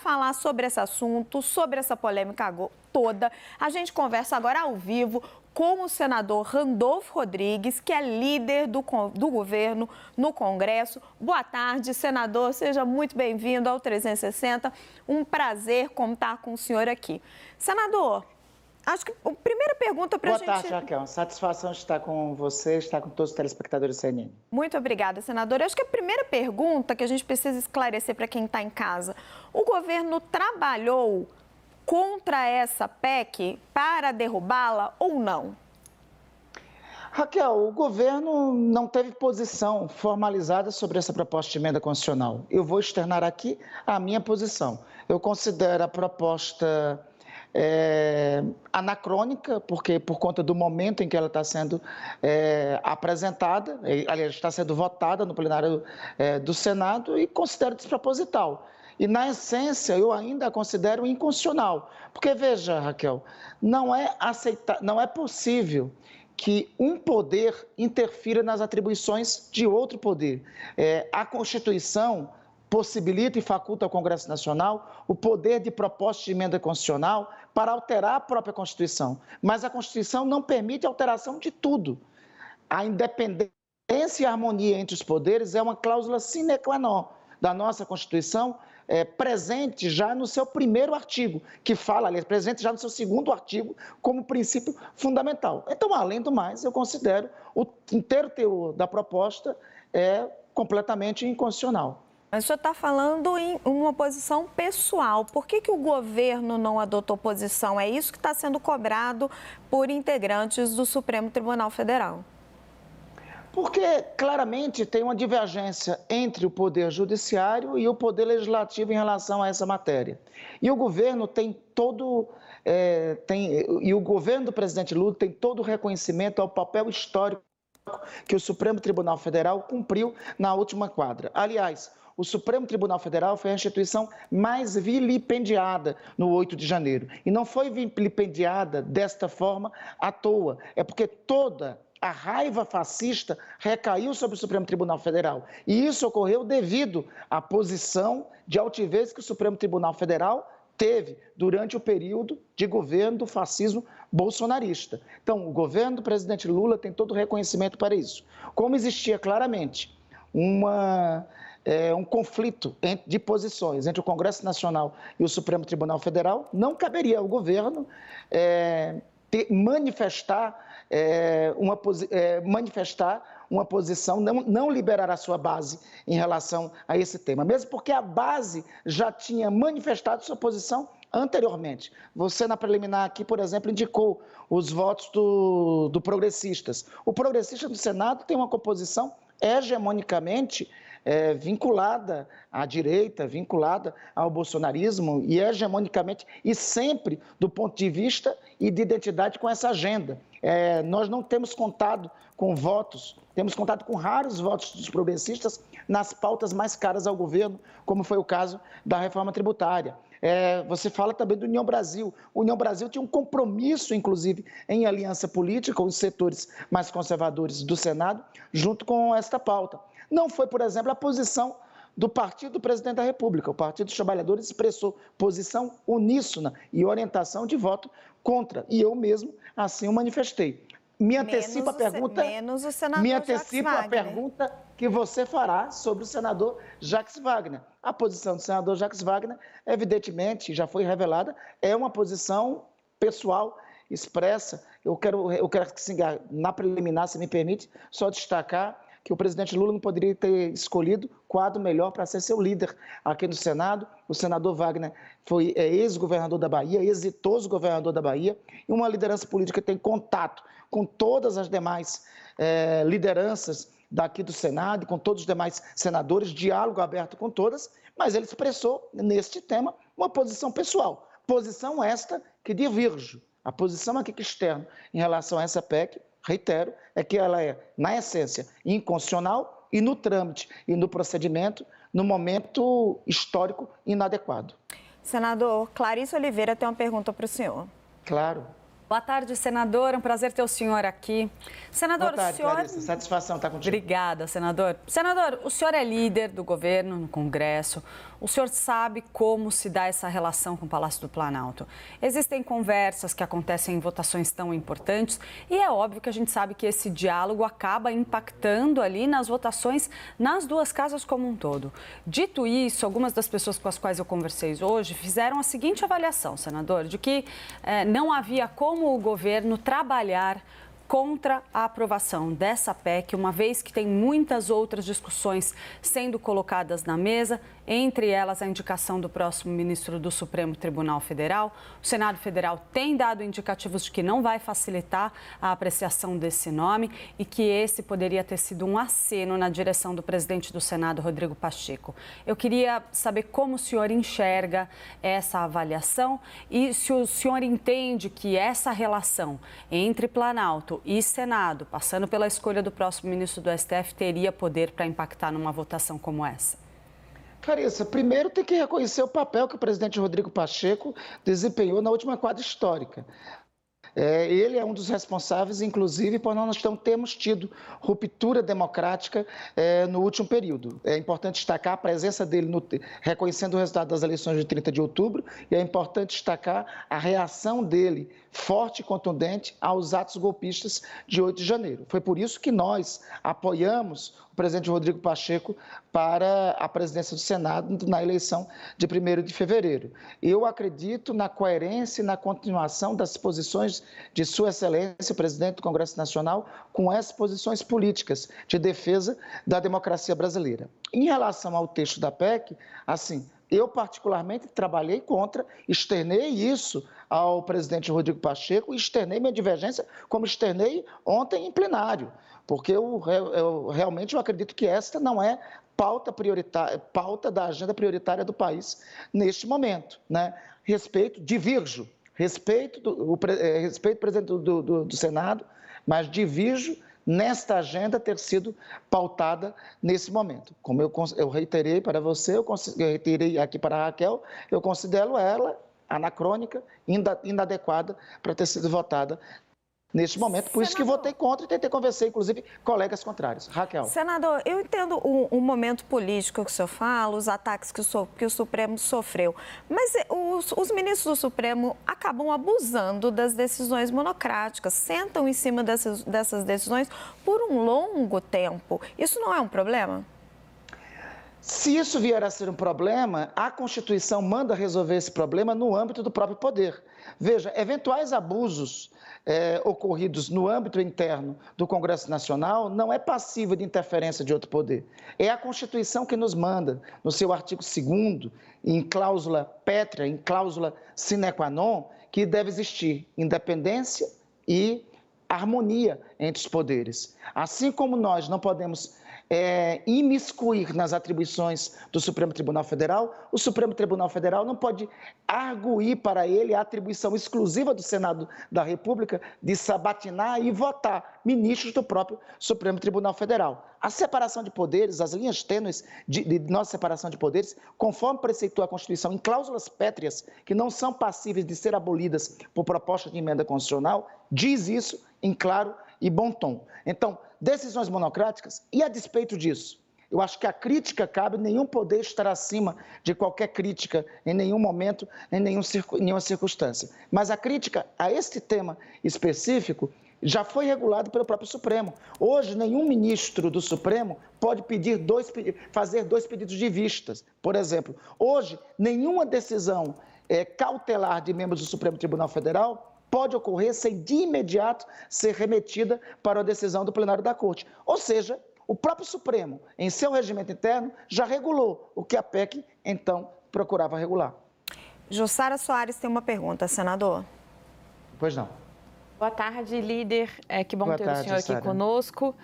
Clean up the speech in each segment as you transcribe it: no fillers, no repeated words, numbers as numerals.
falar sobre esse assunto, sobre essa polêmica toda, a gente conversa agora ao vivo com o senador Randolfo Rodrigues, que é líder do governo no Congresso. Boa tarde, senador. Seja muito bem-vindo ao 360. Um prazer contar com o senhor aqui. Senador, acho que a primeira pergunta para a gente... Boa tarde, Raquel. Satisfação de estar com você, estar com todos os telespectadores do CNN. Muito obrigada, senadora. Acho que a primeira pergunta que a gente precisa esclarecer para quem está em casa: o governo trabalhou contra essa PEC para derrubá-la ou não? Raquel, o governo não teve posição formalizada sobre essa proposta de emenda constitucional. Eu vou externar aqui a minha posição. Eu considero a proposta anacrônica, porque por conta do momento em que ela está sendo apresentada, aliás, está sendo votada no plenário do Senado, e considero desproposital. E, na essência, eu ainda a considero inconstitucional. Porque, veja, Raquel, não é possível que um poder interfira nas atribuições de outro poder. A Constituição possibilita e faculta ao Congresso Nacional o poder de proposta de emenda constitucional para alterar a própria Constituição. Mas a Constituição não permite alteração de tudo. A independência e a harmonia entre os poderes é uma cláusula sine qua non da nossa Constituição, presente já no seu primeiro artigo, que fala, aliás, presente já no seu segundo artigo, como princípio fundamental. Então, além do mais, eu considero o inteiro teor da proposta completamente inconstitucional. Mas o senhor está falando em uma posição pessoal. Por que o governo não adotou posição? É isso que está sendo cobrado por integrantes do Supremo Tribunal Federal. Porque, claramente, tem uma divergência entre o Poder Judiciário e o Poder Legislativo em relação a essa matéria. E o governo e o governo do presidente Lula tem todo o reconhecimento ao papel histórico que o Supremo Tribunal Federal cumpriu na última quadra. Aliás, o Supremo Tribunal Federal foi a instituição mais vilipendiada no 8 de janeiro. E não foi vilipendiada desta forma à toa. É porque toda a raiva fascista recaiu sobre o Supremo Tribunal Federal. E isso ocorreu devido à posição de altivez que o Supremo Tribunal Federal teve durante o período de governo do fascismo bolsonarista. Então, o governo do presidente Lula tem todo o reconhecimento para isso. Como existia claramente um conflito de posições entre o Congresso Nacional e o Supremo Tribunal Federal, não caberia ao governo manifestar uma posição, não liberar a sua base em relação a esse tema, mesmo porque a base já tinha manifestado sua posição anteriormente. Você, na preliminar aqui, por exemplo, indicou os votos do Progressistas. O Progressista do Senado tem uma composição hegemonicamente vinculada à direita, vinculada ao bolsonarismo e hegemonicamente e sempre do ponto de vista e de identidade com essa agenda. Nós não temos contado com votos, temos contado com raros votos dos progressistas nas pautas mais caras ao governo, como foi o caso da reforma tributária. Você fala também do União Brasil. O União Brasil tinha um compromisso, inclusive, em aliança política com os setores mais conservadores do Senado, junto com esta pauta. Não foi, por exemplo, a posição do Partido do Presidente da República. O Partido dos Trabalhadores expressou posição uníssona e orientação de voto contra. E eu mesmo assim o manifestei. Me antecipa a pergunta que você fará sobre o senador Jacques Wagner. A posição do senador Jacques Wagner, evidentemente, já foi revelada, é uma posição pessoal expressa. Eu quero que, na preliminar, se me permite, só destacar que o presidente Lula não poderia ter escolhido quadro melhor para ser seu líder aqui no Senado. O senador Wagner foi ex-governador da Bahia, exitoso governador da Bahia, e uma liderança política que tem contato com todas as demais lideranças daqui do Senado, com todos os demais senadores, diálogo aberto com todas, mas ele expressou, neste tema, uma posição pessoal. Posição esta que diverjo. A posição aqui que externo em relação a essa PEC, reitero, é que ela é, na essência, inconstitucional e no trâmite e no procedimento, no momento histórico inadequado. Senador, Clarice Oliveira tem uma pergunta para o senhor. Claro. Boa tarde, senador. É um prazer ter o senhor aqui. Senador, boa tarde, Clarice. Satisfação estar contigo. Obrigada, senador. Senador, o senhor é líder do governo no Congresso. O senhor sabe como se dá essa relação com o Palácio do Planalto? Existem conversas que acontecem em votações tão importantes e é óbvio que a gente sabe que esse diálogo acaba impactando ali nas votações nas duas casas como um todo. Dito isso, algumas das pessoas com as quais eu conversei hoje fizeram a seguinte avaliação, senador, de que não havia como o governo trabalhar contra a aprovação dessa PEC, uma vez que tem muitas outras discussões sendo colocadas na mesa, entre elas a indicação do próximo ministro do Supremo Tribunal Federal. O Senado Federal tem dado indicativos de que não vai facilitar a apreciação desse nome e que esse poderia ter sido um aceno na direção do presidente do Senado, Rodrigo Pacheco. Eu queria saber como o senhor enxerga essa avaliação e se o senhor entende que essa relação entre Planalto e Senado, passando pela escolha do próximo ministro do STF, teria poder para impactar numa votação como essa? Clarissa, primeiro tem que reconhecer o papel que o presidente Rodrigo Pacheco desempenhou na última quadra histórica. Ele é um dos responsáveis, inclusive, por nós não termos tido ruptura democrática no último período. É importante destacar a presença dele, reconhecendo o resultado das eleições de 30 de outubro, e é importante destacar a reação dele, forte e contundente, aos atos golpistas de 8 de janeiro. Foi por isso que nós apoiamos o presidente Rodrigo Pacheco para a presidência do Senado na eleição de 1º de fevereiro. Eu acredito na coerência e na continuação das posições de Sua Excelência, o presidente do Congresso Nacional, com essas posições políticas de defesa da democracia brasileira. Em relação ao texto da PEC, assim, eu particularmente trabalhei contra, externei isso ao presidente Rodrigo Pacheco, externei minha divergência, como externei ontem em plenário, porque realmente eu acredito que esta não é pauta da agenda prioritária do país neste momento, né? Respeito o presidente do Senado, mas divirjo nesta agenda ter sido pautada nesse momento. Como eu reiterei para você, eu reiterei aqui para a Raquel, eu considero ela anacrônica, inadequada para ter sido votada neste momento. Por isso que votei contra e tentei convencer, inclusive, colegas contrários. Raquel. Senador, eu entendo o momento político que o senhor fala, os ataques que o Supremo sofreu, mas os ministros do Supremo acabam abusando das decisões monocráticas, sentam em cima dessas decisões por um longo tempo. Isso não é um problema? Se isso vier a ser um problema, a Constituição manda resolver esse problema no âmbito do próprio poder. Veja, eventuais abusos ocorridos no âmbito interno do Congresso Nacional não é passível de interferência de outro poder. É a Constituição que nos manda, no seu artigo 2º, em cláusula pétrea, em cláusula sine qua non, que deve existir independência e harmonia entre os poderes. Assim como nós não podemos imiscuir nas atribuições do Supremo Tribunal Federal, o Supremo Tribunal Federal não pode arguir para ele a atribuição exclusiva do Senado da República de sabatinar e votar ministros do próprio Supremo Tribunal Federal. A separação de poderes, as linhas tênues de nossa separação de poderes, conforme preceitua a Constituição, em cláusulas pétreas que não são passíveis de ser abolidas por proposta de emenda constitucional, diz isso em claro e bom tom. Então, decisões monocráticas, e a despeito disso, eu acho que a crítica cabe, nenhum poder estará acima de qualquer crítica em nenhum momento, em nenhuma circunstância. Mas a crítica a este tema específico já foi regulado pelo próprio Supremo. Hoje, nenhum ministro do Supremo pode fazer 2 pedidos de vistas. Por exemplo, hoje, nenhuma decisão cautelar de membros do Supremo Tribunal Federal pode ocorrer sem de imediato ser remetida para a decisão do plenário da Corte. Ou seja, o próprio Supremo, em seu regimento interno, já regulou o que a PEC, então, procurava regular. Jussara Soares tem uma pergunta, senador. Pois não. Boa tarde, líder. Que bom ter o senhor aqui Sara. Conosco.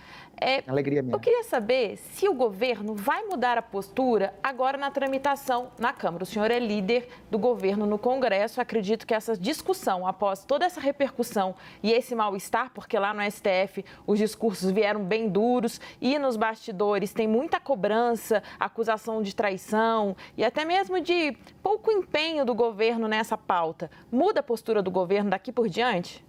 Alegria minha. Eu queria saber se o governo vai mudar a postura agora na tramitação na Câmara. O senhor é líder do governo no Congresso. Acredito que essa discussão, após toda essa repercussão e esse mal-estar, porque lá no STF os discursos vieram bem duros e nos bastidores tem muita cobrança, acusação de traição e até mesmo de pouco empenho do governo nessa pauta. Muda a postura do governo daqui por diante?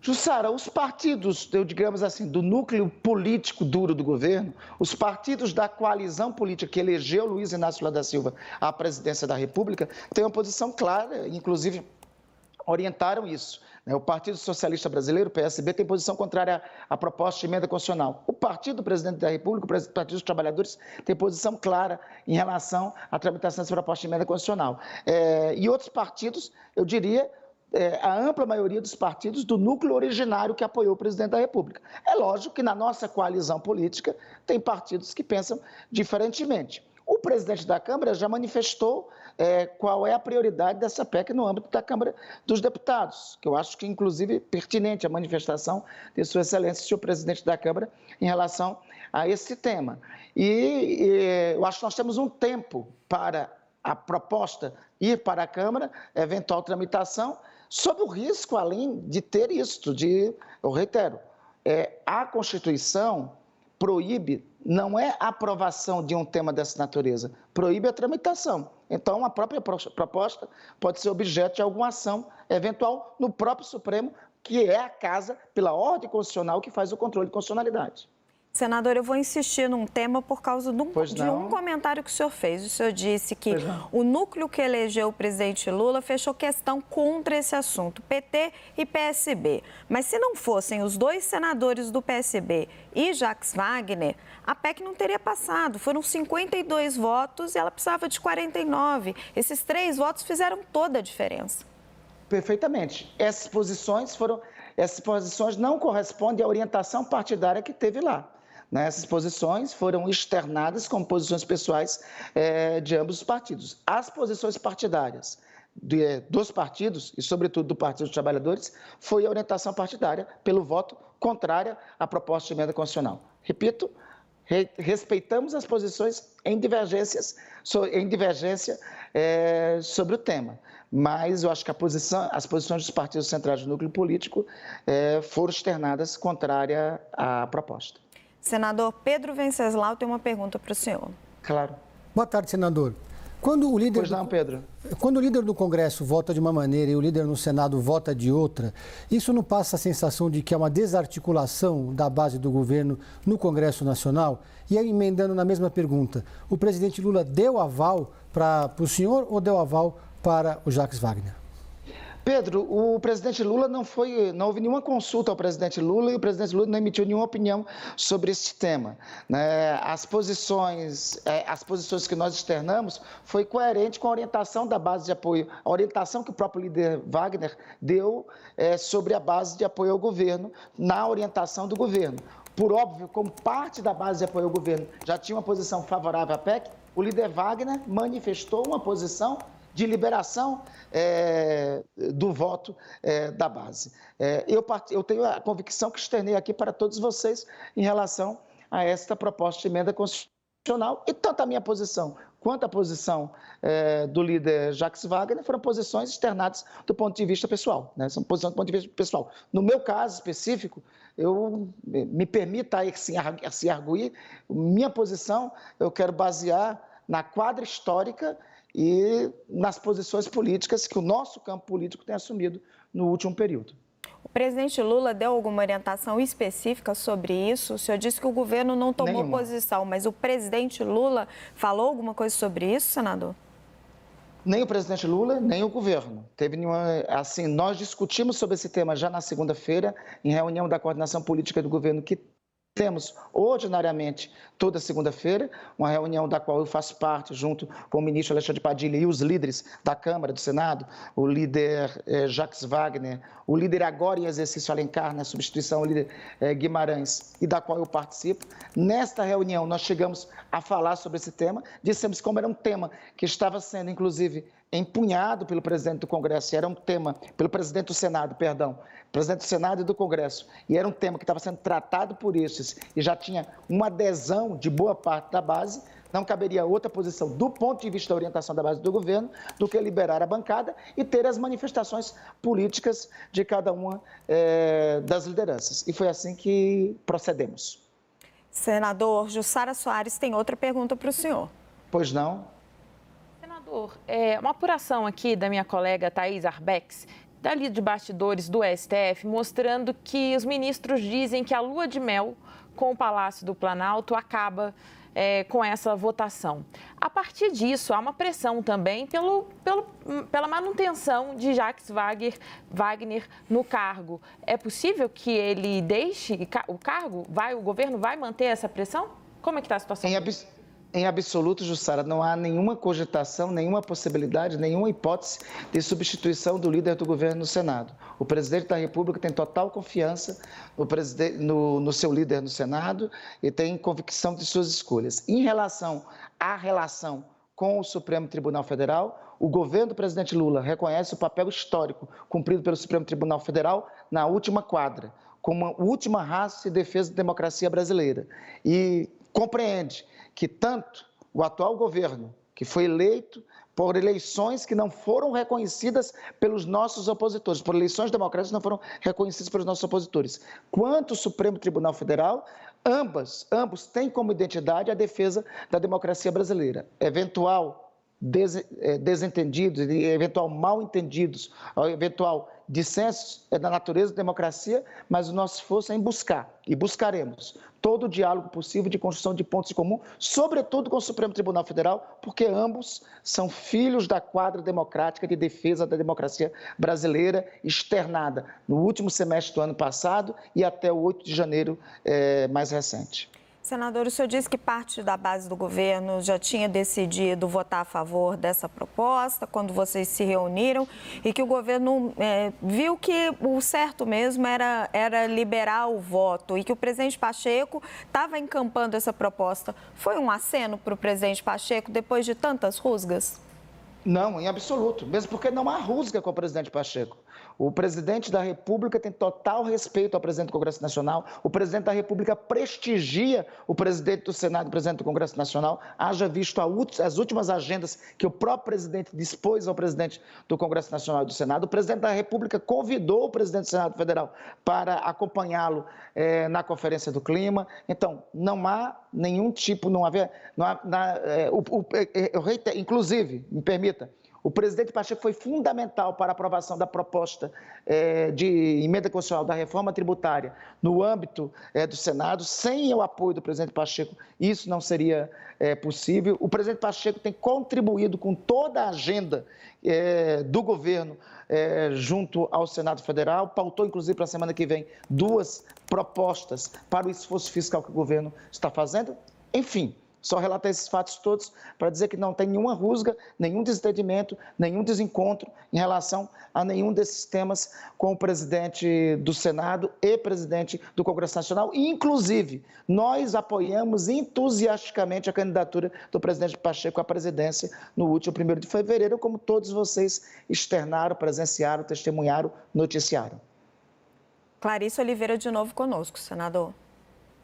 Jussara, os partidos, digamos assim, do núcleo político duro do governo, os partidos da coalizão política que elegeu Luiz Inácio Lula da Silva à presidência da República, têm uma posição clara, inclusive orientaram isso. O Partido Socialista Brasileiro, o PSB, tem posição contrária à proposta de emenda constitucional. O Partido do Presidente da República, o Partido dos Trabalhadores, tem posição clara em relação à tramitação dessa proposta de emenda constitucional. E outros partidos, eu diria, a ampla maioria dos partidos do núcleo originário que apoiou o presidente da República. É lógico que na nossa coalizão política tem partidos que pensam diferentemente. O presidente da Câmara já manifestou qual é a prioridade dessa PEC no âmbito da Câmara dos Deputados, que eu acho que, inclusive, pertinente a manifestação de Sua Excelência, senhor presidente da Câmara, em relação a esse tema. E eu acho que nós temos um tempo para a proposta ir para a Câmara, eventual tramitação, sob o risco, além de ter isto, eu reitero, a Constituição proíbe, não é a aprovação de um tema dessa natureza, proíbe a tramitação. Então, a própria proposta pode ser objeto de alguma ação eventual no próprio Supremo, que é a casa, pela ordem constitucional, que faz o controle de constitucionalidade. Senador, eu vou insistir num tema por causa de um comentário que o senhor fez. O senhor disse que o núcleo que elegeu o presidente Lula fechou questão contra esse assunto, PT e PSB. Mas se não fossem os dois senadores do PSB e Jacques Wagner, a PEC não teria passado. Foram 52 votos e ela precisava de 49. Esses 3 votos fizeram toda a diferença. Perfeitamente. Essas posições não correspondem à orientação partidária que teve lá. Essas posições foram externadas como posições pessoais de ambos os partidos. As posições partidárias dos partidos, e sobretudo do Partido dos Trabalhadores, foi a orientação partidária pelo voto contrária à proposta de emenda constitucional. Repito, respeitamos as posições em divergência sobre o tema, mas eu acho que as posições dos partidos centrais do núcleo político foram externadas contrária à proposta. Senador Pedro Venceslau tem uma pergunta para o senhor. Claro. Boa tarde, senador. Quando o líder do Congresso vota de uma maneira e o líder no Senado vota de outra, isso não passa a sensação de que é uma desarticulação da base do governo no Congresso Nacional? E aí, emendando na mesma pergunta, o presidente Lula deu aval para o senhor ou deu aval para o Jacques Wagner? Pedro, o presidente Lula não houve nenhuma consulta ao presidente Lula e o presidente Lula não emitiu nenhuma opinião sobre este tema. As posições que nós externamos foi coerente com a orientação da base de apoio, a orientação que o próprio líder Wagner deu sobre a base de apoio ao governo, na orientação do governo. Por óbvio, como parte da base de apoio ao governo já tinha uma posição favorável à PEC, o líder Wagner manifestou uma posição de liberação do voto da base. Eu tenho a convicção que externei aqui para todos vocês em relação a esta proposta de emenda constitucional, e tanto a minha posição quanto a posição do líder Jacques Wagner foram posições externadas do ponto de vista pessoal, são posições do ponto de vista pessoal. No meu caso específico, me permita se arguir, minha posição eu quero basear na quadra histórica e nas posições políticas que o nosso campo político tem assumido no último período. O presidente Lula deu alguma orientação específica sobre isso? O senhor disse que o governo não tomou posição, mas o presidente Lula falou alguma coisa sobre isso, senador? Nem o presidente Lula, nem o governo. Nós discutimos sobre esse tema já na segunda-feira, em reunião da coordenação política do governo que temos ordinariamente toda segunda-feira, uma reunião da qual eu faço parte, junto com o ministro Alexandre Padilha e os líderes da Câmara, do Senado, o líder Jacques Wagner, o líder agora em exercício Alencar, na substituição, o líder Guimarães, e da qual eu participo. Nesta reunião, nós chegamos a falar sobre esse tema, dissemos como era um tema que estava sendo, inclusive, empunhado pelo presidente do Congresso, era um tema, pelo presidente do Senado, presidente do Senado e do Congresso, e era um tema que estava sendo tratado por estes e já tinha uma adesão de boa parte da base, não caberia outra posição do ponto de vista da orientação da base do governo do que liberar a bancada e ter as manifestações políticas de cada uma das lideranças. E foi assim que procedemos. Senador Jussara Soares tem outra pergunta para o senhor. Pois não? Senador, uma apuração aqui da minha colega Thaís Arbex dali de bastidores do STF, mostrando que os ministros dizem que a lua de mel com o Palácio do Planalto acaba com essa votação. A partir disso, há uma pressão também pela manutenção de Jacques Wagner no cargo. É possível que ele deixe o cargo? O governo vai manter essa pressão? Como é que está a situação? Em absoluto, Jussara, não há nenhuma cogitação, nenhuma possibilidade, nenhuma hipótese de substituição do líder do governo no Senado. O presidente da República tem total confiança no seu líder no Senado e tem convicção de suas escolhas. Em relação à relação com o Supremo Tribunal Federal, o governo do presidente Lula reconhece o papel histórico cumprido pelo Supremo Tribunal Federal na última quadra, como a última raça de defesa da democracia brasileira. E compreende que tanto o atual governo, que foi eleito por eleições que não foram reconhecidas pelos nossos opositores, por eleições democráticas que não foram reconhecidas pelos nossos opositores, quanto o Supremo Tribunal Federal, ambos têm como identidade a defesa da democracia brasileira. Eventual desentendidos, eventual mal-entendidos, eventual dissensos é da natureza da democracia, mas o nosso esforço é em buscar, e buscaremos, todo o diálogo possível de construção de pontos em comum, sobretudo com o Supremo Tribunal Federal, porque ambos são filhos da quadra democrática de defesa da democracia brasileira, externada no último semestre do ano passado e até o 8 de janeiro mais recente. Senador, o senhor disse que parte da base do governo já tinha decidido votar a favor dessa proposta quando vocês se reuniram e que o governo viu que o certo mesmo era liberar o voto e que o presidente Pacheco estava encampando essa proposta. Foi um aceno para o presidente Pacheco depois de tantas rusgas? Não, em absoluto, mesmo porque não há rusga com o presidente Pacheco. O presidente da República tem total respeito ao presidente do Congresso Nacional. O presidente da República prestigia o presidente do Senado e o presidente do Congresso Nacional. Haja visto as últimas agendas que o próprio presidente dispôs ao presidente do Congresso Nacional e do Senado. O presidente da República convidou o presidente do Senado Federal para acompanhá-lo na Conferência do Clima. Então, não há nenhum tipo, inclusive, me permita, o presidente Pacheco foi fundamental para a aprovação da proposta de emenda constitucional da reforma tributária no âmbito do Senado. Sem o apoio do presidente Pacheco, isso não seria possível. O presidente Pacheco tem contribuído com toda a agenda do governo junto ao Senado Federal, pautou inclusive para a semana que vem 2 propostas para o esforço fiscal que o governo está fazendo. Enfim, só relatar esses fatos todos para dizer que não tem nenhuma rusga, nenhum desentendimento, nenhum desencontro em relação a nenhum desses temas com o presidente do Senado e presidente do Congresso Nacional. E, inclusive, nós apoiamos entusiasticamente a candidatura do presidente Pacheco à presidência no último 1º de fevereiro, como todos vocês externaram, presenciaram, testemunharam, noticiaram. Clarice Oliveira de novo conosco, senador.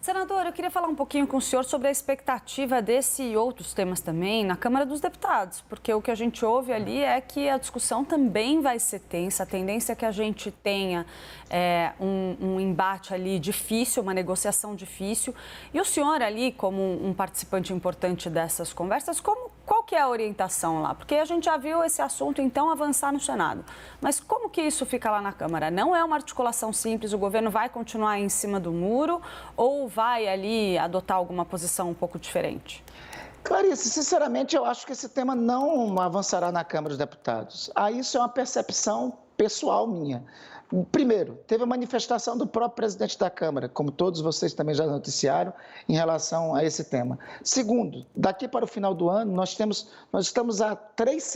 Senador, eu queria falar um pouquinho com o senhor sobre a expectativa desse e outros temas também na Câmara dos Deputados, porque o que a gente ouve ali é que a discussão também vai ser tensa, a tendência é que a gente tenha um embate ali difícil, uma negociação difícil. E o senhor ali, como um participante importante dessas conversas, qual que é a orientação lá? Porque a gente já viu esse assunto, então, avançar no Senado. Mas como que isso fica lá na Câmara? Não é uma articulação simples, o governo vai continuar em cima do muro ou vai ali adotar alguma posição um pouco diferente? Clarice, sinceramente, eu acho que esse tema não avançará na Câmara dos Deputados. Isso é uma percepção pessoal minha. Primeiro, teve a manifestação do próprio presidente da Câmara, como todos vocês também já noticiaram, em relação a esse tema. Segundo, daqui para o final do ano, nós estamos há 3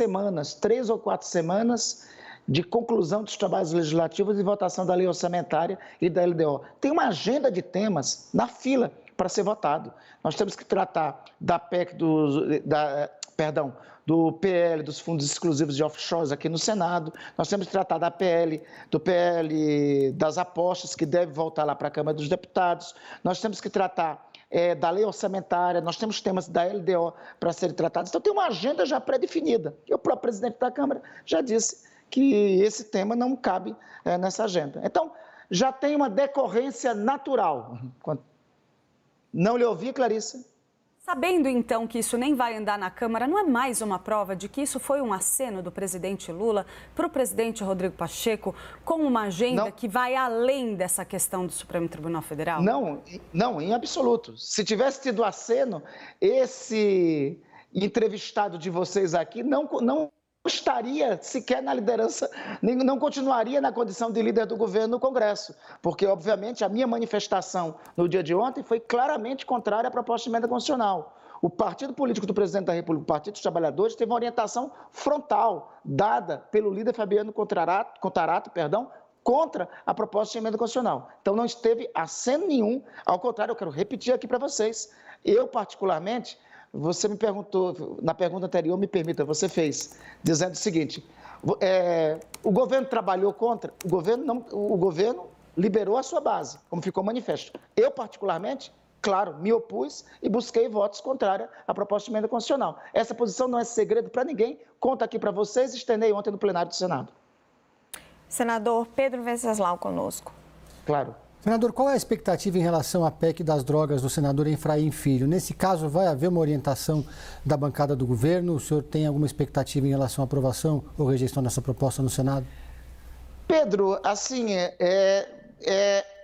ou 4 semanas de conclusão dos trabalhos legislativos e votação da lei orçamentária e da LDO. Tem uma agenda de temas na fila para ser votado. Nós temos que tratar da PEC do PL, dos fundos exclusivos de offshores aqui no Senado, nós temos que tratar do PL das apostas, que deve voltar lá para a Câmara dos Deputados, nós temos que tratar da lei orçamentária, nós temos temas da LDO para serem tratados, então tem uma agenda já pré-definida. E o próprio presidente da Câmara já disse que esse tema não cabe nessa agenda. Então, já tem uma decorrência natural. Não lhe ouvi, Clarice? Sabendo, então, que isso nem vai andar na Câmara, não é mais uma prova de que isso foi um aceno do presidente Lula para o presidente Rodrigo Pacheco com uma agenda que vai além dessa questão do Supremo Tribunal Federal? Não, em absoluto. Se tivesse tido aceno, esse entrevistado de vocês aqui não estaria sequer na liderança, não continuaria na condição de líder do governo no Congresso, porque, obviamente, a minha manifestação no dia de ontem foi claramente contrária à proposta de emenda constitucional. O partido político do presidente da República, o Partido dos Trabalhadores, teve uma orientação frontal dada pelo líder Fabiano Contarato, contra a proposta de emenda constitucional. Então, não esteve aceno nenhum, ao contrário, eu quero repetir aqui para vocês. Eu, particularmente, você me perguntou, na pergunta anterior, me permita, você fez, dizendo o seguinte, o governo trabalhou contra? O governo liberou a sua base, como ficou manifesto. Eu, particularmente, claro, me opus e busquei votos contrários à proposta de emenda constitucional. Essa posição não é segredo para ninguém, conto aqui para vocês e estendei ontem no plenário do Senado. Senador Pedro Venceslau conosco. Claro. Senador, qual é a expectativa em relação à PEC das drogas do senador Efraim Filho? Nesse caso, vai haver uma orientação da bancada do governo? O senhor tem alguma expectativa em relação à aprovação ou rejeição dessa proposta no Senado? Pedro, assim,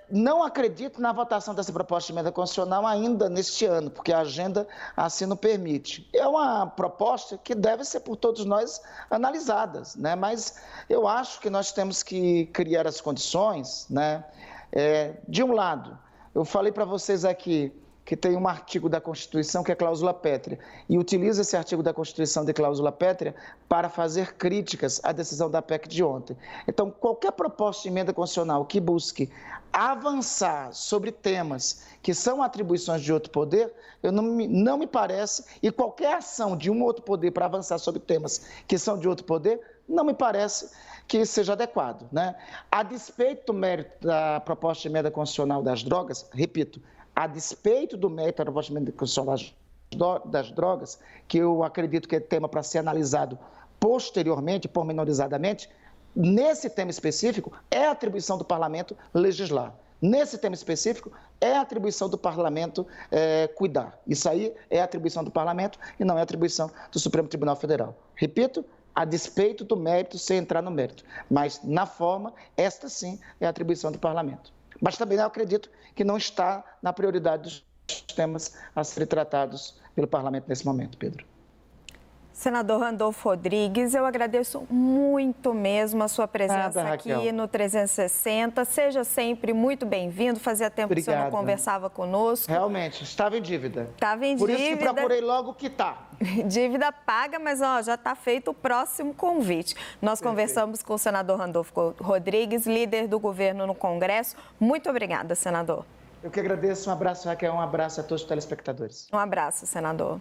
não acredito na votação dessa proposta de emenda constitucional ainda neste ano, porque a agenda assim não permite. É uma proposta que deve ser por todos nós analisada, né? Mas eu acho que nós temos que criar as condições, né? De um lado, eu falei para vocês aqui que tem um artigo da Constituição que é cláusula pétrea, e utiliza esse artigo da Constituição de cláusula pétrea para fazer críticas à decisão da PEC de ontem. Então, qualquer proposta de emenda constitucional que busque avançar sobre temas que são atribuições de outro poder, não me parece, e qualquer ação de um outro poder para avançar sobre temas que são de outro poder, não me parece que seja adequado, né? A despeito do mérito da proposta de emenda constitucional das drogas, repito, a despeito do mérito da proposta de emenda constitucional das drogas, que eu acredito que é tema para ser analisado posteriormente, pormenorizadamente, nesse tema específico, é atribuição do parlamento legislar. Nesse tema específico, é atribuição do parlamento cuidar. Isso aí é atribuição do parlamento e não é atribuição do Supremo Tribunal Federal. Repito, a despeito do mérito, sem entrar no mérito. Mas, na forma, esta sim é a atribuição do parlamento. Mas também eu acredito que não está na prioridade dos temas a serem tratados pelo parlamento nesse momento, Pedro. Senador Randolfo Rodrigues, eu agradeço muito mesmo a sua presença aqui no 360. Seja sempre muito bem-vindo. Fazia tempo que o senhor não conversava conosco. Realmente, estava em dívida. Estava em dívida. Por isso que procurei logo quitar. Dívida paga, mas já está feito o próximo convite. Nós conversamos com o senador Randolfo Rodrigues, líder do governo no Congresso. Muito obrigada, senador. Eu que agradeço. Um abraço, Raquel. Um abraço a todos os telespectadores. Um abraço, senador.